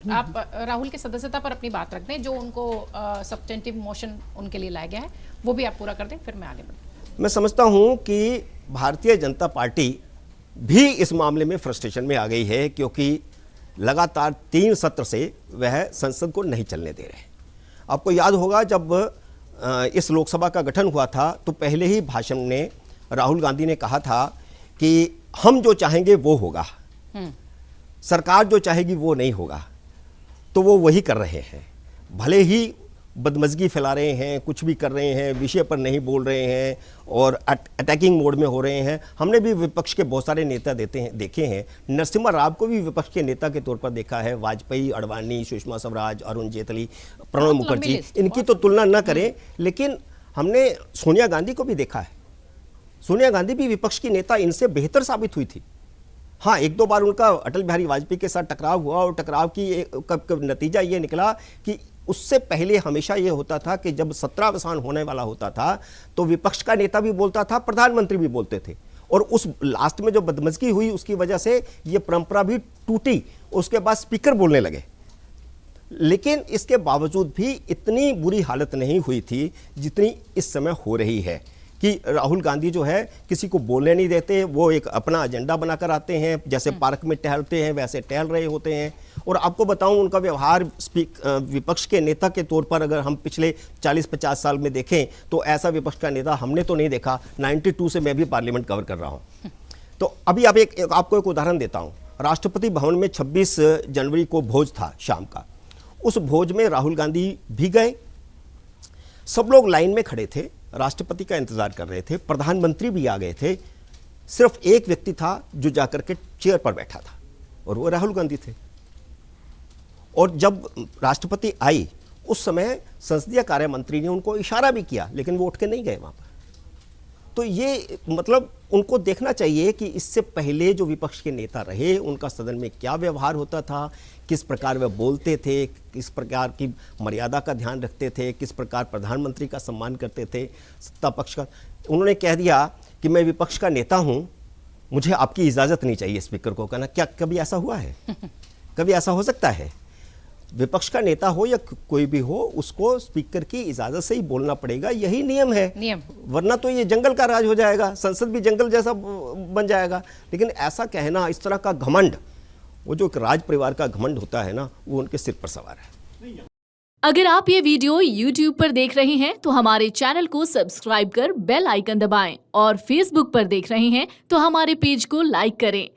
आप राहुल की सदस्यता पर अपनी बात रख दें, जो उनको सब्स्टेंटिव मोशन उनके लिए लाया गया है वो भी आप पूरा कर दें, फिर मैं आगे बढ़ूँ। मैं समझता हूं कि भारतीय जनता पार्टी भी इस मामले में फ्रस्ट्रेशन में आ गई है, क्योंकि लगातार 3 सत्र से वह संसद को नहीं चलने दे रहे। आपको याद होगा जब इस लोकसभा का गठन हुआ था तो पहले ही भाषण में राहुल गांधी ने कहा था कि हम जो चाहेंगे वो होगा, सरकार जो चाहेगी वो नहीं होगा। तो वो वही कर रहे हैं, भले ही बदमज़गी फैला रहे हैं, कुछ भी कर रहे हैं, विषय पर नहीं बोल रहे हैं और अटैकिंग मोड में हो रहे हैं। हमने भी विपक्ष के बहुत सारे नेता देखे हैं। नरसिम्हा राव को भी विपक्ष के नेता के तौर पर देखा है, वाजपेयी, अडवाणी, सुषमा स्वराज, अरुण जेटली, प्रणब मुखर्जी, इनकी तो तुलना न करें। लेकिन हमने सोनिया गांधी को भी देखा है। सोनिया गांधी भी विपक्ष की नेता इनसे बेहतर साबित हुई थी। हाँ, 1-2 बार उनका अटल बिहारी वाजपेयी के साथ टकराव हुआ और टकराव की नतीजा ये निकला कि उससे पहले हमेशा ये होता था कि जब सत्रावसान होने वाला होता था तो विपक्ष का नेता भी बोलता था, प्रधानमंत्री भी बोलते थे, और उस लास्ट में जो बदमज़गी हुई उसकी वजह से ये परंपरा भी टूटी। उसके बाद स्पीकर बोलने लगे। लेकिन इसके बावजूद भी इतनी बुरी हालत नहीं हुई थी जितनी इस समय हो रही है कि राहुल गांधी जो है किसी को बोलने नहीं देते। वो एक अपना एजेंडा बनाकर आते हैं, जैसे पार्क में टहलते हैं वैसे टहल रहे होते हैं। और आपको बताऊं, उनका व्यवहार विपक्ष के नेता के तौर पर अगर हम पिछले 40-50 साल में देखें तो ऐसा विपक्ष का नेता हमने तो नहीं देखा। 92 से मैं भी पार्लियामेंट कवर कर रहा हूं। तो अभी आपको एक उदाहरण देता हूं। राष्ट्रपति भवन में 26 जनवरी को भोज था शाम का। उस भोज में राहुल गांधी भी गए। सब लोग लाइन में खड़े थे, राष्ट्रपति का इंतजार कर रहे थे, प्रधानमंत्री भी आ गए थे। सिर्फ एक व्यक्ति था जो जाकर के चेयर पर बैठा था और वो राहुल गांधी थे। और जब राष्ट्रपति आई उस समय संसदीय कार्य मंत्री ने उनको इशारा भी किया, लेकिन वो उठ के नहीं गए वहां पर। तो ये मतलब उनको देखना चाहिए कि इससे पहले जो विपक्ष के नेता रहे उनका सदन में क्या व्यवहार होता था, किस प्रकार वे बोलते थे, किस प्रकार की मर्यादा का ध्यान रखते थे, किस प्रकार प्रधानमंत्री का सम्मान करते थे, सत्ता पक्ष का। उन्होंने कह दिया कि मैं विपक्ष का नेता हूं, मुझे आपकी इजाज़त नहीं चाहिए स्पीकर को कहना। क्या कभी ऐसा हुआ है? कभी ऐसा हो सकता है? विपक्ष का नेता हो या कोई भी हो, उसको स्पीकर की इजाजत से ही बोलना पड़ेगा। यही नियम है, वरना तो ये जंगल का राज हो जाएगा, संसद भी जंगल जैसा बन जाएगा। लेकिन ऐसा कहना, इस तरह का घमंड, वो जो राज परिवार का घमंड होता है ना, वो उनके सिर पर सवार है। अगर आप ये वीडियो YouTube पर देख रहे हैं तो हमारे चैनल को सब्सक्राइब कर बेल आइकन दबाएं, और Facebook पर देख रहे हैं तो हमारे पेज को लाइक करें।